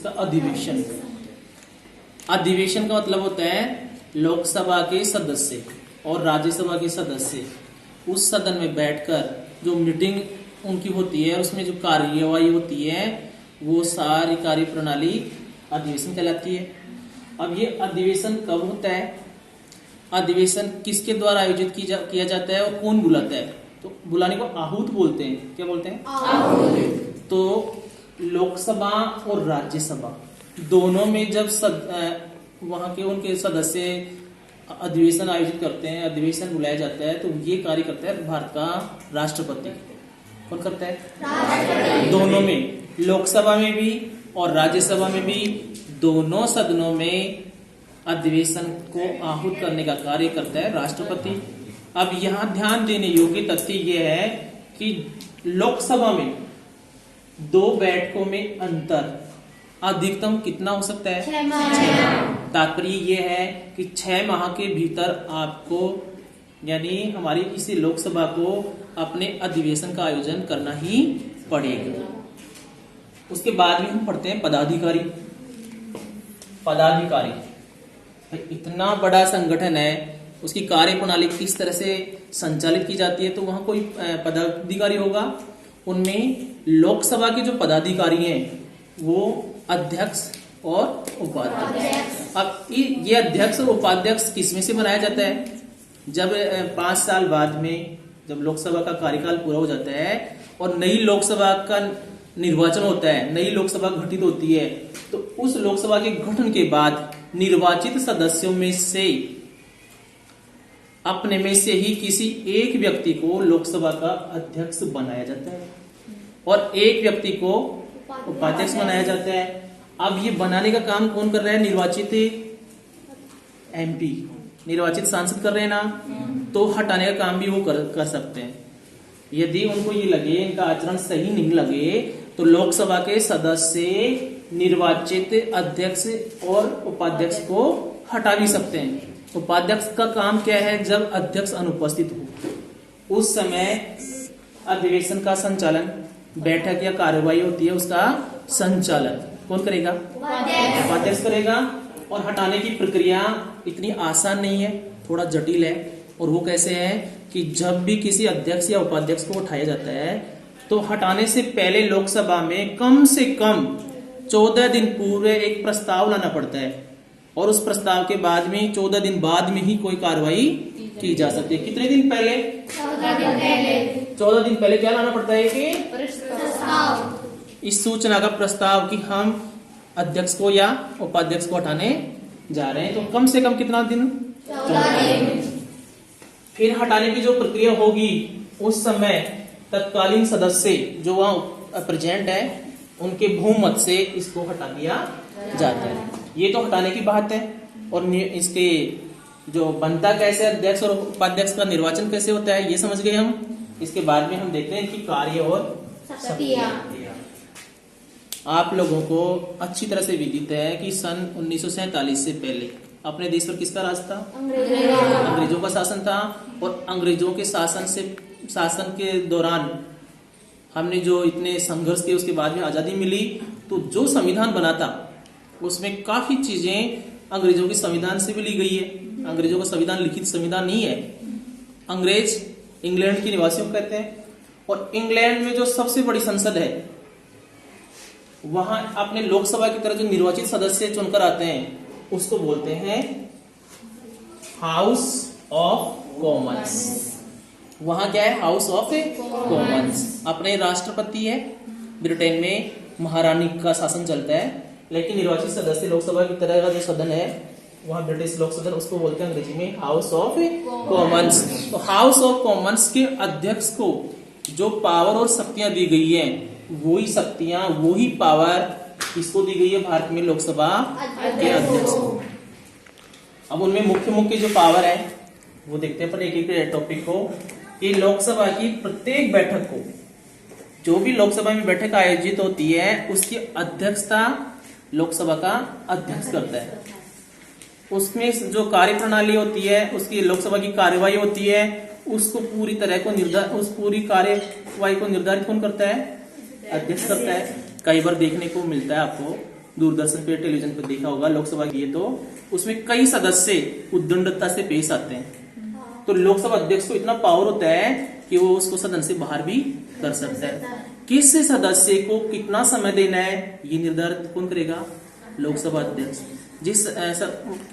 इसका अधिवेशन। अधिवेशन का मतलब होता है लोकसभा के सदस्य और राज्यसभा के सदस्य उस सदन में बैठकर जो मीटिंग उनकी होती है, उसमें जो कार्यवाही होती है, वो सारी कार्य प्रणाली अधिवेशन कहलाती है। अब ये अधिवेशन कब होता है, अधिवेशन किसके द्वारा आयोजित किया जाता है और कौन बुलाता है? तो बुलाने को आहूत बोलते हैं। क्या बोलते हैं? आहूत। तो लोकसभा और राज्यसभा दोनों में जब वहां के उनके सदस्य अधिवेशन आयोजित करते हैं, अधिवेशन बुलाया जाता है, तो ये कार्य करता है भारत का राष्ट्रपति। कौन करता है? राष्ट्रपति। दोनों में, लोकसभा में भी और राज्यसभा में भी, दोनों सदनों में अधिवेशन को आहूत करने का कार्य करता है राष्ट्रपति। अब यहाँ ध्यान देने योग्य तथ्य यह है कि लोकसभा में 2 बैठकों में अंतर अधिकतम कितना हो सकता है? 6 माह। तात्पर्य यह है कि 6 माह के भीतर आपको, यानी हमारी इसी लोकसभा को अपने अधिवेशन का आयोजन करना ही पड़ेगा। उसके बाद में हम पढ़ते हैं पदाधिकारी। पदाधिकारी इतना बड़ा संगठन है, उसकी कार्य प्रणाली किस तरह से संचालित की जाती है, तो वहां कोई पदाधिकारी होगा। उनमें लोकसभा के जो पदाधिकारी हैं वो अध्यक्ष और उपाध्यक्ष। अब ये अध्यक्ष और उपाध्यक्ष किसमें से बनाया जाता है? जब 5 साल बाद में जब लोकसभा का कार्यकाल पूरा हो जाता है और नई लोकसभा का निर्वाचन होता है, नई लोकसभा गठित होती है, तो उस लोकसभा के गठन के बाद निर्वाचित सदस्यों में से अपने में से ही किसी एक व्यक्ति को लोकसभा का अध्यक्ष बनाया जाता है और एक व्यक्ति को उपाध्यक्ष बनाया जाता है। अब ये बनाने का काम कौन कर रहा है? निर्वाचित एमपी, निर्वाचित सांसद कर रहे हैं ना। तो हटाने का काम भी वो कर सकते हैं। यदि उनको ये लगे इनका आचरण सही नहीं लगे तो लोकसभा के सदस्य निर्वाचित अध्यक्ष और उपाध्यक्ष को हटा भी सकते हैं। उपाध्यक्ष का काम क्या है? जब अध्यक्ष अनुपस्थित हो उस समय अधिवेशन का संचालन, बैठक या कार्यवाही होती है उसका संचालन कौन करेगा? उपाध्यक्ष करेगा। और हटाने की प्रक्रिया इतनी आसान नहीं है, थोड़ा जटिल है। और वो कैसे है कि जब भी किसी अध्यक्ष या उपाध्यक्ष को उठाया जाता है तो हटाने से पहले लोकसभा में कम से कम 14 दिन पूर्व एक प्रस्ताव लाना पड़ता है और उस प्रस्ताव के बाद में 14 दिन बाद में ही कोई कार्रवाई की जा सकती है। कितने दिन पहले? 14 दिन पहले। 14 दिन पहले क्या लाना पड़ता है कि प्रस्ताव, इस सूचना का प्रस्ताव कि हम अध्यक्ष को या उपाध्यक्ष को हटाने जा रहे हैं। तो कम से कम कितना दिन? 14 दिन। फिर हटाने की जो प्रक्रिया होगी उस समय तत्कालीन सदस्य जो वहां प्रेजेंट है उनके बहुमत से इसको हटा दिया जाता है। ये तो हटाने की बात है। और इसके जो बनता कैसे अध्यक्ष और उपाध्यक्ष का निर्वाचन कैसे होता है ये समझ गए हम। इसके बाद में हम देखते हैं कि कार्य और शक्तियां। आप लोगों को अच्छी तरह से विदित है कि सन 1947 से पहले अपने देश पर किसका राज था? अंग्रेजों का शासन था। और अंग्रेजों के शासन के दौरान हमने जो इतने संघर्ष किए, उसके बाद में आजादी मिली। तो जो संविधान बना था उसमें काफी चीजें अंग्रेजों के संविधान से भी ली गई है। अंग्रेजों का संविधान लिखित संविधान नहीं है। अंग्रेज इंग्लैंड के निवासियों को कहते हैं। और इंग्लैंड में जो सबसे बड़ी संसद है वहां अपने लोकसभा की तरह जो निर्वाचित सदस्य चुनकर आते हैं उसको बोलते हैं हाउस ऑफ कॉमन्स। वहां क्या है? House of Commons. अपने राष्ट्रपति है, ब्रिटेन में महारानी का शासन चलता है, लेकिन निर्वाचित सदस्य लोकसभा की तरह का जो सदन है वहां ब्रिटिश लोक सदन, उसको बोलते हैं अंग्रेजी में हाउस ऑफ कॉमन्स। तो हाउस ऑफ कॉमन्स के अध्यक्ष को जो पावर और शक्तियां दी गई है वही शक्तियां, वही पावर किसको दी गई है? भारत में लोकसभा के अध्यक्ष को। अब उनमें मुख्य मुख्य जो पावर है वो देखते हैं पर एक एक टॉपिक को। कि लोकसभा की प्रत्येक बैठक को, जो भी लोकसभा में बैठक आयोजित होती है उसकी अध्यक्षता लोकसभा का अध्यक्ष करता है। उसमें जो कार्य प्रणाली होती है, उसकी लोकसभा की कार्यवाही होती है, उसको पूरी तरह को उस पूरी कार्यवाही को निर्धारित कौन करता है? अध्यक्ष करता है। कई बार देखने को मिलता है आपको दूरदर्शन पे टेलीविजन पे देखा होगा लोकसभा की, तो उसमें कई सदस्य उद्दंडता से पेश आते हैं। तो लोकसभा अध्यक्ष को इतना पावर होता है कि वो उसको सदन से बाहर भी कर सकता है। किस सदस्य को कितना समय देना है ये निर्धारित कौन करेगा? लोकसभा अध्यक्ष।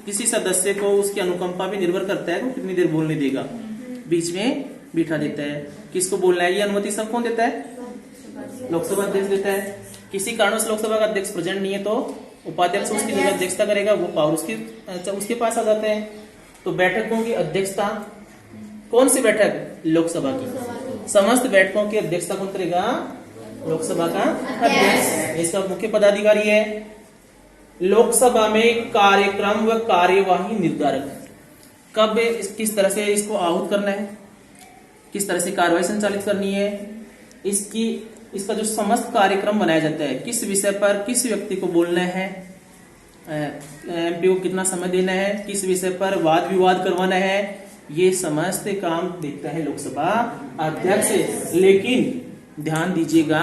किसी सदस्य को उसकी अनुकंपा भी निर्भर करता है, वो कितनी देर बोलने देगा, बीच में बिठा देता है। किसको बोलना है ये अनुमति सब कौन देता है? लोकसभा अध्यक्ष देता है। किसी कारण से लोकसभा का अध्यक्ष प्रेजेंट नहीं है तो उपाध्यक्ष उसकी जगह अध्यक्षता करेगा, वो पावर उसके पास आ जाते हैं। तो बैठकों की अध्यक्षता, कौन सी बैठक? लोकसभा की। समस्त बैठकों की अध्यक्षता कौन करेगा? लोकसभा का अध्यक्ष। इसका मुख्य पदाधिकारी है। लोकसभा में कार्यक्रम व कार्यवाही निर्धारक, कब किस तरह से इसको आहूत करना है, किस तरह से कार्यवाही संचालित करनी है, इसका जो समस्त कार्यक्रम बनाया जाता है, किस विषय पर किस व्यक्ति को बोलना है, एमपी को कितना समय देना है, किस विषय पर वाद विवाद करवाना है, ये समस्त काम देखता है लोकसभा अध्यक्ष। लेकिन ध्यान दीजिएगा,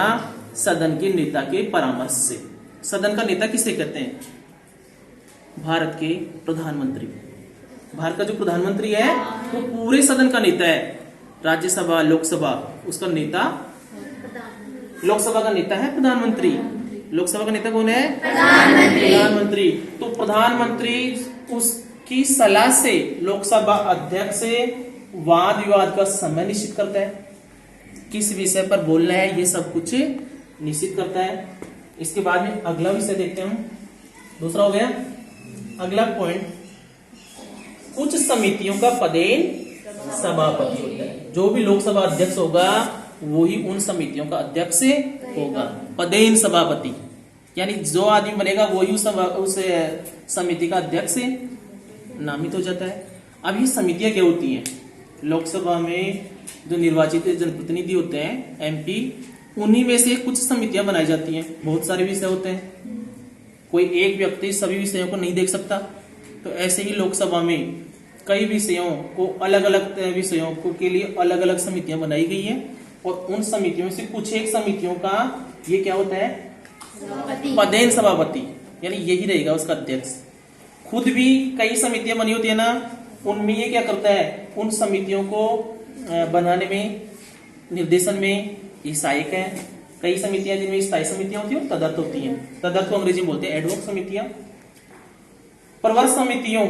सदन के नेता के परामर्श से। सदन का नेता किसे कहते हैं? भारत के प्रधानमंत्री। भारत का जो प्रधानमंत्री है वो पूरे सदन का नेता है। राज्यसभा, लोकसभा, उसका नेता, लोकसभा का नेता है प्रधानमंत्री। लोकसभा का नेता कौन है? प्रधानमंत्री। तो प्रधानमंत्री उसकी सलाह से लोकसभा अध्यक्ष से वाद विवाद का समय निश्चित करता है, किस विषय पर बोलना है ये सब कुछ निश्चित करता है। इसके बाद में अगला विषय देखते हैं हम। दूसरा हो गया अगला पॉइंट, कुछ समितियों का पदेन सभापति होता है। जो भी लोकसभा अध्यक्ष होगा वो ही उन समितियों का अध्यक्ष होगा। पदेन सभापति यानी जो आदमी बनेगा वो ही उस समिति का अध्यक्ष नामित हो जाता है। अब ये समितियां क्या होती हैं? लोकसभा में जो निर्वाचित जनप्रतिनिधि होते हैं, एमपी, उन्हीं में से कुछ समितियां बनाई जाती हैं। बहुत सारे विषय होते हैं, कोई एक व्यक्ति सभी विषयों को नहीं देख सकता। तो ऐसे ही लोकसभा में कई विषयों को, अलग अलग विषयों को के लिए अलग अलग समितियां बनाई गई हैं, और उन समितियों से कुछ एक समितियों का ये क्या होता है? पदेन सभापति, यानी यही रहेगा उसका अध्यक्ष। खुद भी कई समितियां बनी होती है ना, उनमें ये क्या करता है? उन समितियों को बनाने में, निर्देशन में ये सहायक है। कई समितियां जिनमें स्थायी समितियां होती है, तदर्थ होती हैं। तदर्थ को अंग्रेजी में बोलते हैं एडवॉक समितियां। प्रवर समितियों,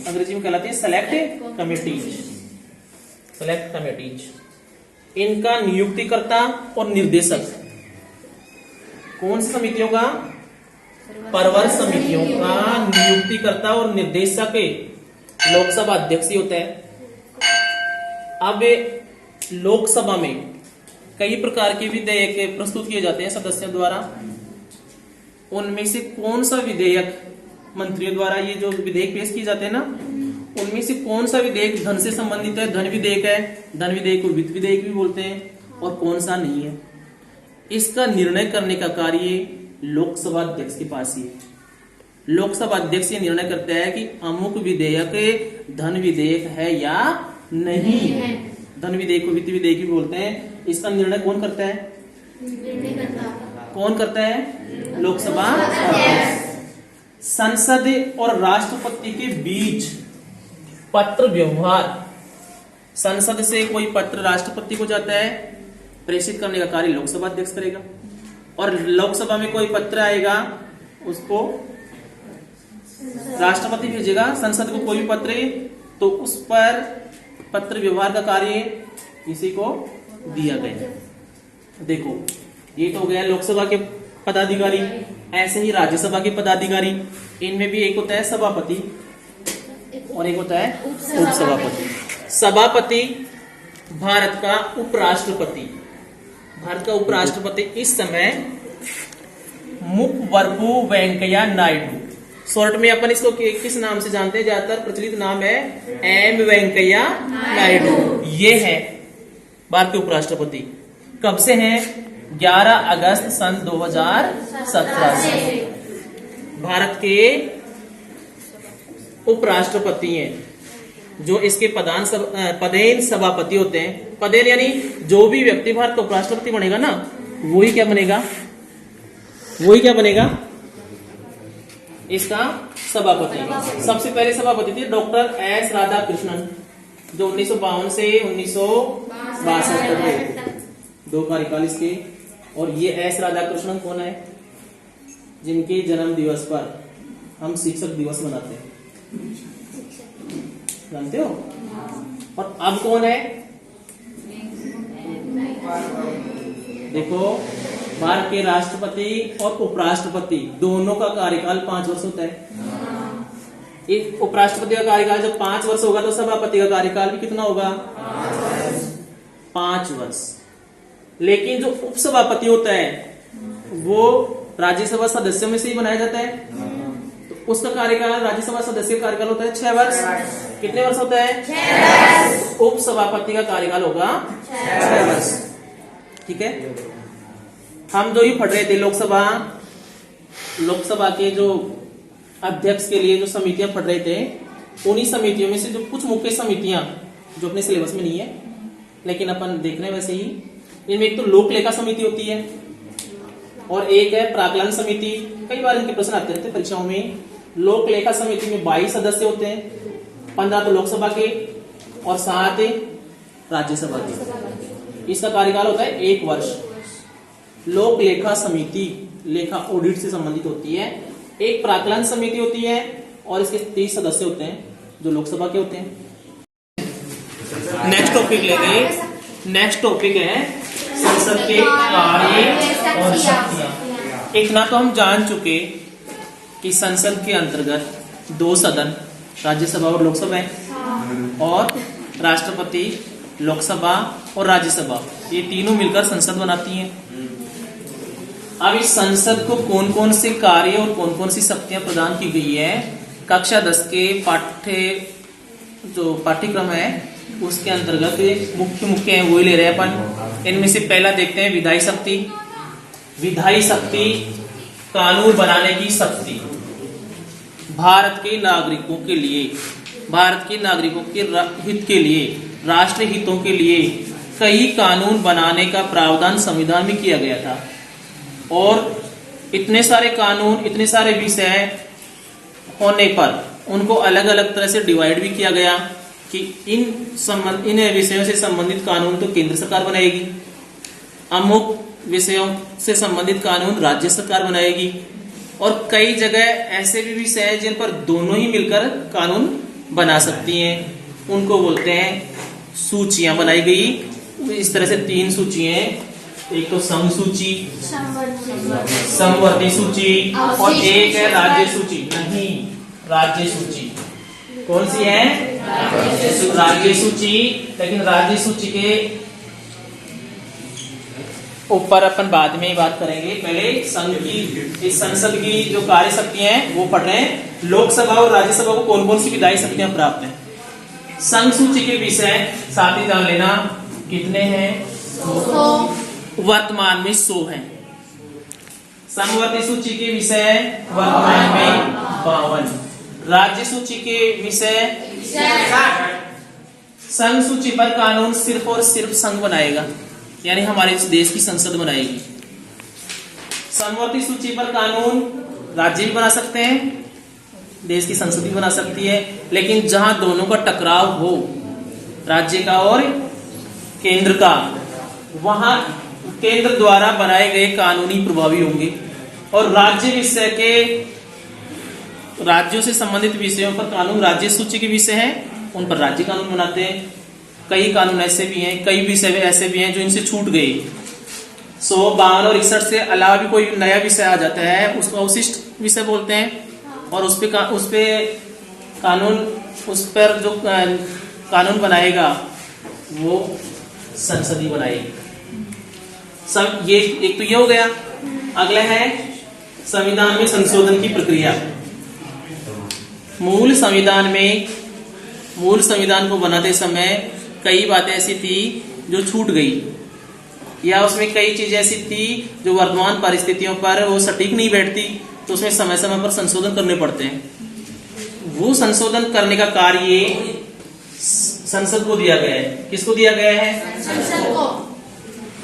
अंग्रेजी में कहलाती है सेलेक्ट कमिटीज। सेलेक्ट कमिटीज, इनका नियुक्तिकर्ता और निर्देशक कौन सी समितियों का? प्रवर समितियों का नियुक्तिकर्ता और निर्देशक लोकसभा अध्यक्ष ही होता है। अब लोकसभा में कई प्रकार के विधेयक प्रस्तुत किए जाते हैं सदस्यों द्वारा। उनमें से कौन सा विधेयक मंत्रियों द्वारा, ये जो विधेयक पेश किए जाते हैं ना, उनमें से कौन सा विधेयक धन से संबंधित है? धन विधेयक है। धन विधेयक को वित्त विधेयक भी बोलते हैं। और कौन सा नहीं है, इसका निर्णय करने का कार्य लोकसभा अध्यक्ष के पास ही है। लोकसभा अध्यक्ष ये निर्णय करता है कि अमुक विधेयक धन विधेयक है या नहीं है। धन विधेयक को वित्त विधेयक भी बोलते हैं। इसका निर्णय कौन करता है? कौन करता है? लोकसभा अध्यक्ष। संसद और राष्ट्रपति के बीच पत्र व्यवहार, संसद से कोई पत्र राष्ट्रपति को जाता है, प्रेषित करने का कार्य लोकसभा अध्यक्ष करेगा। और लोकसभा में कोई पत्र आएगा, उसको राष्ट्रपति भेजेगा। संसद को कोई भी पत्र, तो उस पर पत्र व्यवहार का कार्य किसी को दिया गया। देखो, ये तो हो गया लोकसभा के पदाधिकारी। ऐसे ही राज्यसभा के पदाधिकारी, इनमें भी एक होता है सभापति और एक होता है उपसभापति। सभापति भारत का उपराष्ट्रपति। भारत का उपराष्ट्रपति इस समय मुखवरपु वेंकैया नायडू, शॉर्ट में अपन इसको किस नाम से जानते हैं? ज्यादातर प्रचलित नाम है एम वेंकैया नायडू। ये है भारत के उपराष्ट्रपति। कब से हैं? 11 अगस्त सन 2017 से भारत के उपराष्ट्रपति हैं। जो इसके पदेन सभापति होते हैं। पदेन यानी जो भी व्यक्ति भारत का उपराष्ट्रपति बनेगा ना, वही क्या बनेगा? वही क्या बनेगा, इसका सभापति। सबसे पहले सभापति थे डॉक्टर एस राधाकृष्णन, जो 1952 से 1962 तक रहे, 2 कार्यकाल इसके। और ये एस राधाकृष्णन कौन है, जिनके जन्म दिवस पर हम शिक्षक दिवस मनाते हैं, जानते हो। और अब कौन है, देखो, भारत के राष्ट्रपति और उपराष्ट्रपति दोनों का कार्यकाल 5 वर्ष होता है। एक उपराष्ट्रपति का कार्यकाल जब 5 वर्ष होगा तो सभापति का कार्यकाल भी कितना होगा, 5 वर्ष। लेकिन जो उपसभापति होता है वो राज्यसभा सदस्यों में से ही बनाया जाता है, तो उसका कार्यकाल, राज्यसभा सदस्य का कार्यकाल होता है 6 वर्ष। कितने वर्ष होता है, 6 वर्ष। उपसभापति का कार्यकाल होगा 6 वर्ष, ठीक है। हम जो ये पढ़ रहे थे लोकसभा के जो अध्यक्ष के लिए जो समितियां पढ़ रहे थे, उन्हीं समितियों में से जो कुछ मुख्य समितियां जो अपने सिलेबस में नहीं है लेकिन अपन देख रहे हैं वैसे ही, इनमें एक तो लोक लेखा समिति होती है और एक है प्राक्कलन समिति। कई बार इनके प्रश्न आते रहते हैं परीक्षाओं में। लोक लेखा समिति में 22 सदस्य होते हैं, 15 तो लोकसभा के और 7 राज्यसभा के। इसका कार्यकाल होता है 1 वर्ष। लोक लेखा समिति लेखा ऑडिट से संबंधित होती है। एक प्राक्कलन समिति होती है और इसके 30 सदस्य होते हैं जो लोकसभा के होते हैं। नेक्स्ट टॉपिक लेंगे। नेक्स्ट टॉपिक है संसद के कार्य और शक्तियां। इतना तो हम जान चुके कि संसद के अंतर्गत 2 सदन, राज्यसभा और लोकसभा है, और राष्ट्रपति, लोकसभा और राज्यसभा, ये तीनों मिलकर संसद बनाती हैं। अब इस संसद को कौन कौन से कार्य और कौन कौन सी शक्तियां प्रदान की गई है, कक्षा 10 के पाठ्यक्रम है उसके अंतर्गत मुख्य है वही ले रहे हैं अपन। इनमें से पहला देखते हैं विधायी शक्ति। विधायी शक्ति कानून बनाने की शक्ति। भारत के नागरिकों के लिए, भारत के नागरिकों के हित के लिए, राष्ट्र हितों के लिए कई कानून बनाने का प्रावधान संविधान में किया गया था। और इतने सारे कानून, इतने सारे विषय होने पर उनको अलग अलग तरह से डिवाइड भी किया गया कि इन विषयों से संबंधित कानून तो केंद्र सरकार बनाएगी, अमुक विषयों से संबंधित कानून राज्य सरकार बनाएगी, और कई जगह ऐसे भी विषय हैं जिन पर दोनों ही मिलकर कानून बना सकती हैं। उनको बोलते हैं सूचियां बनाई गई। इस तरह से 3 सूची हैं, एक तो सम सूची, समवर्ती सूची, और एक है राज्य सूची। नहीं, राज्य सूची कौन सी है, राज्य सूची। लेकिन राज्य सूची के ऊपर अपन बाद में ही बात करेंगे। पहले संघ की, इस संसद की जो कार्य शक्तियां हैं वो पढ़ रहे हैं। लोकसभा और राज्यसभा को कौन कौन सी विधायी शक्तियां प्राप्त हैं। संघ सूची के विषय साथ ही जान लेना कितने हैं, वर्तमान में 100 हैं। समवर्ती सूची के विषय वर्तमान में 52। राज्य सूची के विषय, संघ सूची पर कानून सिर्फ और सिर्फ संघ बनाएगा, यानी हमारे इस देश की संसद बनाएगी। समवर्ती सूची पर कानून राज्य भी बना सकते हैं, देश की संसद भी बना सकती है, लेकिन जहां दोनों का टकराव हो, राज्य का और केंद्र का, वहां केंद्र द्वारा बनाए गए कानूनी प्रभावी होंगे। और राज्य विषय के, राज्यों से संबंधित विषयों पर कानून राज्य सूची के विषय हैं, उन पर राज्य कानून बनाते हैं। कई कानून ऐसे भी हैं, कई विषय ऐसे भी हैं जो इनसे छूट गए। 152 और 61 से अलावा भी कोई नया विषय आ जाता है, उसको अवशिष्ट विषय बोलते हैं। और उस पे कानून, उस पर जो कानून बनाएगा वो संसद ही बनाएगी। ये एक तो ये हो गया। अगला है संविधान में संशोधन की प्रक्रिया। मूल संविधान को बनाते समय कई बातें ऐसी थी जो छूट गई, या उसमें कई चीजें ऐसी थी जो वर्तमान परिस्थितियों पर वो सटीक नहीं बैठती, तो उसमें समय समय पर संशोधन करने पड़ते हैं। वो संशोधन करने का कार्य संसद को दिया गया है। किसको दिया गया है? संसद को।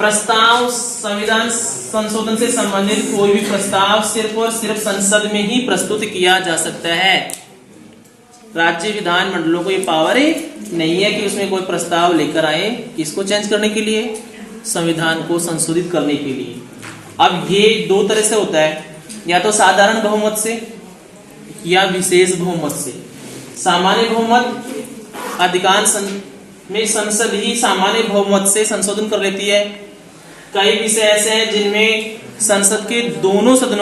प्रस्ताव, संविधान संशोधन से संबंधित कोई भी प्रस्ताव सिर्फ और सिर्फ संसद में ही प्रस्तुत किया जा सकता है। राज्य विधानमंडलों को ये पावर नहीं है कि उसमें कोई प्रस्ताव लेकर आए, किसको चेंज करने के लिए, संविधान को संशोधित करने के लिए। अब ये दो तरह से होता है, या तो साधारण बहुमत से या विशेष बहुमत से। सामान्य बहुमत अधिकांश में संसद ही सामान्य बहुमत से संशोधन कर लेती है। कई विषय ऐसे हैं जिनमें संसद के दोनों सदन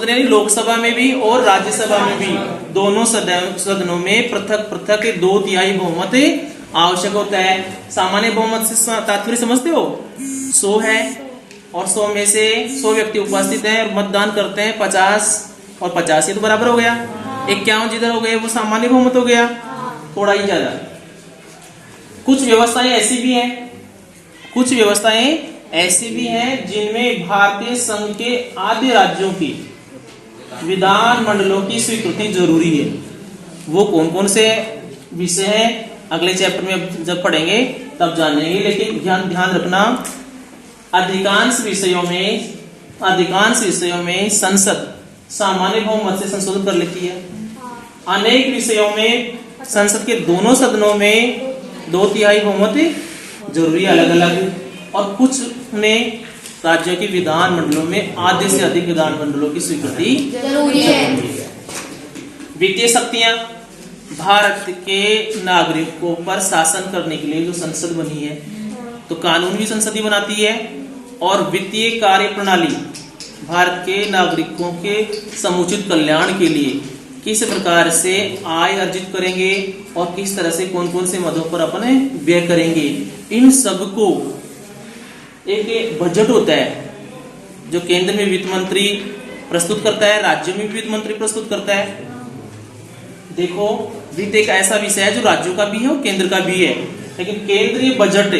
यानी लोकसभा में भी और राज्यसभा में भी दोनों सदनों में पृथक पृथक 2/3 बहुमत आवश्यक होता है। सामान्य बहुमत से तात्पर्य समझते हो? 100 है और 100 में से 100 व्यक्ति उपस्थित हैं और मतदान करते हैं 50 और 50 तो बराबर हो गया। 51 जिधर हो गए वो सामान्य बहुमत हो गया, थोड़ा ही ज्यादा। कुछ व्यवस्थाएं ऐसी भी हैं जिनमें भारतीय संघ के आधे राज्यों की विधानमंडलों की स्वीकृति जरूरी है। वो कौन कौन से विषय हैं अगले चैप्टर में जब पढ़ेंगे तब जानेंगे, लेकिन ध्यान रखना अधिकांश विषयों में संसद सामान्य बहुमत से संशोधन कर लेती है। अनेक विषयों में संसद के दोनों सदनों में 2/3 बहुमत जरूरी है अलग अलग, और कुछ में राज्यों के विधानमंडलों में आधे से अधिक विधानमंडलों की स्वीकृति जरूरी है। वित्तीय शक्तियां, भारत के नागरिकों पर शासन करने के लिए जो संसद बनी है, तो कानून भी संसद ही बनाती है। और वित्तीय कार्य प्रणाली, भारत के नागरिकों के समुचित कल्याण के लिए किस प्रकार से आय अर्जित करेंगे और किस तरह से कौन कौन से मदों पर अपने व्यय करेंगे, इन सब को एक बजट होता है जो केंद्र में वित्त मंत्री प्रस्तुत करता है, राज्यों में वित्त मंत्री प्रस्तुत करता है। देखो, वित्त एक ऐसा विषय है जो राज्यों का भी है और केंद्र का भी है, लेकिन केंद्रीय बजट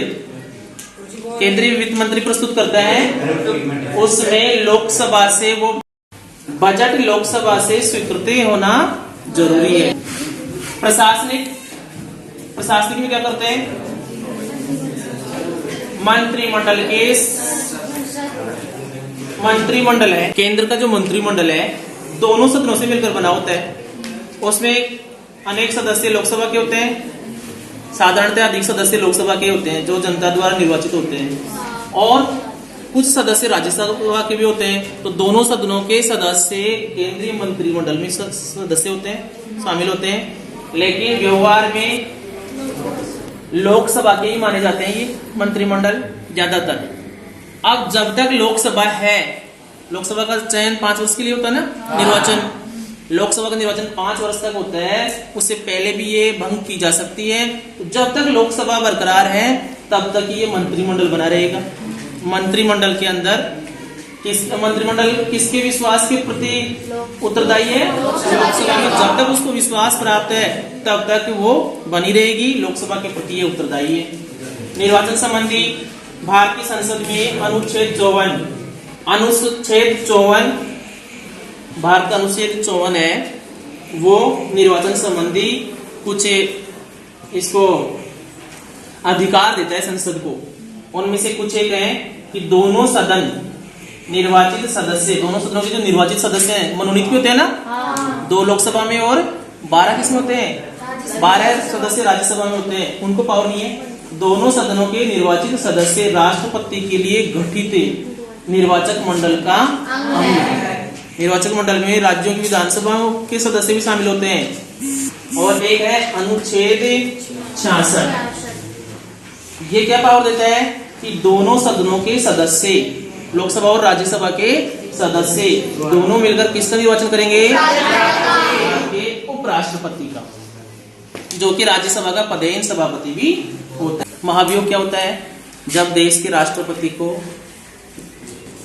केंद्रीय वित्त मंत्री प्रस्तुत करता है। उसमें लोकसभा से वो बजट लोकसभा से स्वीकृति होना जरूरी है। प्रशासनिक में क्या करते हैं? मंत्रिमंडल है, केंद्र का जो मंत्रिमंडल है दोनों सदनों से मिलकर बना होता है। उसमें अनेक सदस्य लोकसभा के होते हैं, साधारणतः अधिक सदस्य लोकसभा के होते हैं जो जनता द्वारा निर्वाचित होते हैं, और कुछ सदस्य राज्यसभा के भी होते हैं। तो दोनों सदनों के सदस्य केंद्रीय मंत्रिमंडल में सदस्य होते हैं, शामिल होते हैं। लेकिन व्यवहार में लोकसभा के ही माने जाते हैं ये मंत्रिमंडल ज्यादातर। अब जब तक लोकसभा है, लोकसभा का चयन 5 वर्ष के लिए होता है ना, निर्वाचन, लोकसभा का निर्वाचन 5 वर्ष तक होता है, उससे पहले भी ये भंग की जा सकती है। तो जब तक लोकसभा बरकरार है तब तक ये मंत्रिमंडल बना रहेगा। मंत्रिमंडल के अंदर मंत्रिमंडल किसके विश्वास के प्रति उत्तरदायी है? लोकसभा में। जब तक उसको विश्वास प्राप्त है तब तक वो बनी रहेगी, लोकसभा के प्रति ये उत्तरदायी है। निर्वाचन संबंधी भारतीय संसद में अनुच्छेद 54 भारत का अनुच्छेद 54 है, वो निर्वाचन संबंधी कुछ इसको अधिकार देता है संसद को। उनमें से कुछ एक है कि दोनों सदन निर्वाचित सदस्य, दोनों सदनों के जो निर्वाचित सदस्य हैं मनोनीत भी होते हैं ना, 2 लोकसभा में और 12 किसमें होते हैं? 12 सदस्य राज्यसभा में होते हैं, उनको पावर नहीं है। दोनों सदनों के निर्वाचित सदस्य राष्ट्रपति के लिए गठित निर्वाचक मंडल का अंग है। निर्वाचक मंडल में राज्यों की विधानसभाओं के सदस्य भी शामिल होते हैं। और एक है अनुच्छेद 66, ये क्या पावर देता है कि दोनों सदनों के सदस्य, लोकसभा और राज्यसभा के सदस्य दोनों मिलकर किसका निर्वाचन करेंगे? उपराष्ट्रपति का, जो कि राज्यसभा का पदेन सभापति भी होता है। महाभियोग क्या होता है? जब देश के राष्ट्रपति को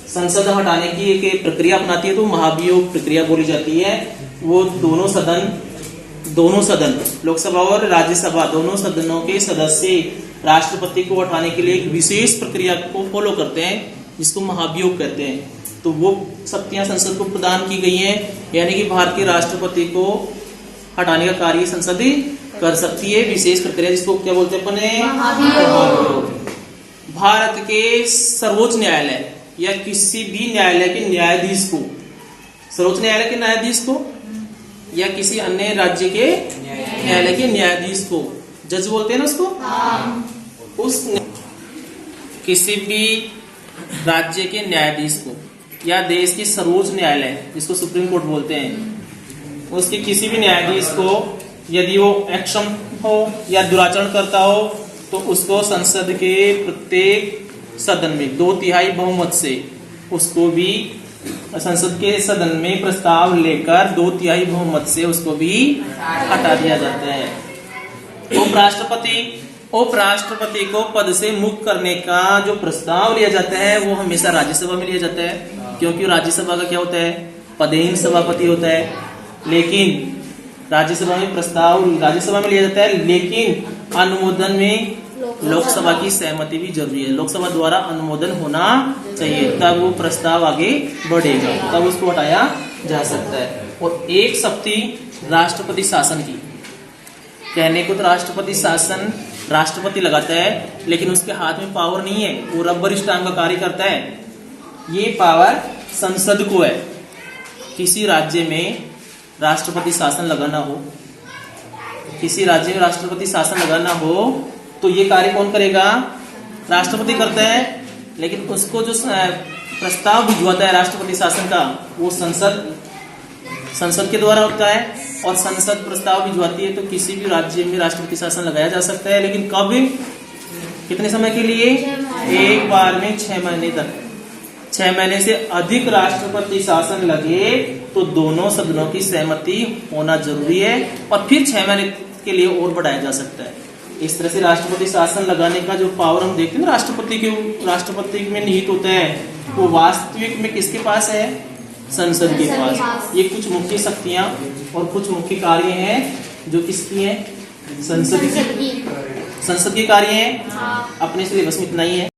संसद हटाने की एक प्रक्रिया अपनाती है तो महाभियोग प्रक्रिया बोली जाती है। वो दोनों सदन लोकसभा और राज्यसभा दोनों सदनों के सदस्य राष्ट्रपति को हटाने के लिए एक विशेष प्रक्रिया को फॉलो करते हैं, जिसको महाभियोग कहते हैं। तो वो शक्तियां संसद को प्रदान की गई हैं, यानी कि भारत के राष्ट्रपति को हटाने का कार्य संसद ही कर सकती है, विशेष प्रक्रिया जिसको क्या बोलते हैं अपने महाभियोग। भारत के सर्वोच्च न्यायालय या किसी भी न्यायालय के न्यायाधीश को, सर्वोच्च न्यायालय के न्यायाधीश को या किसी अन्य राज्य के न्यायालय के न्यायाधीश को, जज बोलते हैं ना उसको, उस किसी भी राज्य के न्यायाधीश को या देश की सर्वोच्च न्यायालय जिसको सुप्रीम कोर्ट बोलते हैं, उसके किसी भी न्यायाधीश को यदि वो अक्षम हो या दुराचरण करता हो तो उसको संसद के प्रत्येक सदन में 2/3 बहुमत से उसको भी संसद के सदन में प्रस्ताव लेकर 2/3 बहुमत से उसको भी हटा दिया जाता है। उपराष्ट्रपति को पद से मुक्त करने का जो प्रस्ताव लिया जाता है वो हमेशा राज्यसभा में लिया जाता है, क्योंकि राज्यसभा का क्या होता है, पदेन सभापति होता है। लेकिन राज्यसभा में प्रस्ताव राज्यसभा में लिया जाता है, लेकिन अनुमोदन में लोकसभा की सहमति भी जरूरी है। लोकसभा द्वारा अनुमोदन होना चाहिए, तब वो प्रस्ताव आगे बढ़ेगा, तब उसको हटाया जा सकता है। और एक शक्ति राष्ट्रपति शासन की, कहने को तो राष्ट्रपति शासन राष्ट्रपति लगाता है, लेकिन उसके हाथ में पावर नहीं है, वो रबर स्टैंप का कार्य करता है। ये पावर संसद को है। किसी राज्य में राष्ट्रपति शासन लगाना हो, किसी राज्य में राष्ट्रपति शासन लगाना हो तो ये कार्य कौन करेगा, राष्ट्रपति करता है। लेकिन उसको जो प्रस्ताव भिजवाता है राष्ट्रपति शासन का, वो संसद के द्वारा होता है। और संसद प्रस्ताव भिजवाती है तो किसी भी राज्य में राष्ट्रपति शासन लगाया जा सकता है, लेकिन कब, कितने समय के लिए, एक बार में 6 महीने तक। 6 महीने से अधिक राष्ट्रपति शासन लगे तो दोनों सदनों की सहमति होना जरूरी है, और फिर 6 महीने के लिए और बढ़ाया जा सकता है। इस तरह से राष्ट्रपति शासन लगाने का जो पावर हम देखते हैं राष्ट्रपति में निहित होता है, वो वास्तविक में किसके पास है, संसद के पास। ये कुछ मुख्य शक्तियां और कुछ मुख्य कार्य हैं जो किसकी हैं, संसद के कार्य हैं। अपने सिलेबस में इतना ही है।